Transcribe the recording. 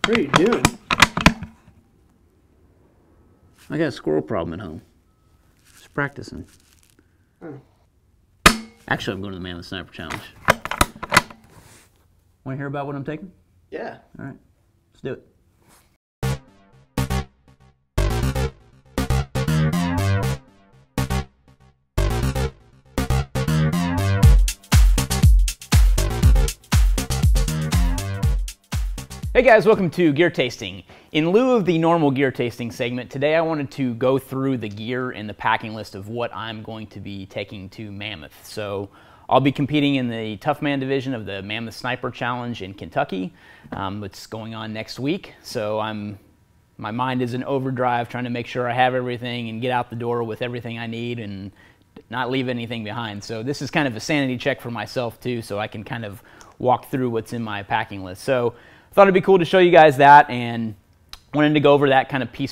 What are you doing? I got a squirrel problem at home. Just practicing. Oh. Actually, I'm going to the Mammoth Sniper Challenge. Want to hear about what I'm taking? Yeah. All right, let's do it. Hey guys, welcome to Gear Tasting. In lieu of the normal gear tasting segment, today I wanted to go through the gear and the packing list of what I'm going to be taking to Mammoth. So I'll be competing in the Tough Man division of the Mammoth Sniper Challenge in Kentucky. It's going on next week, so my mind is in overdrive trying to make sure I have everything and get out the door with everything I need and not leave anything behind. So this is kind of a sanity check for myself too, so I can kind of walk through what's in my packing list. So I thought it'd be cool to show you guys that, and wanted to go over that kind of piece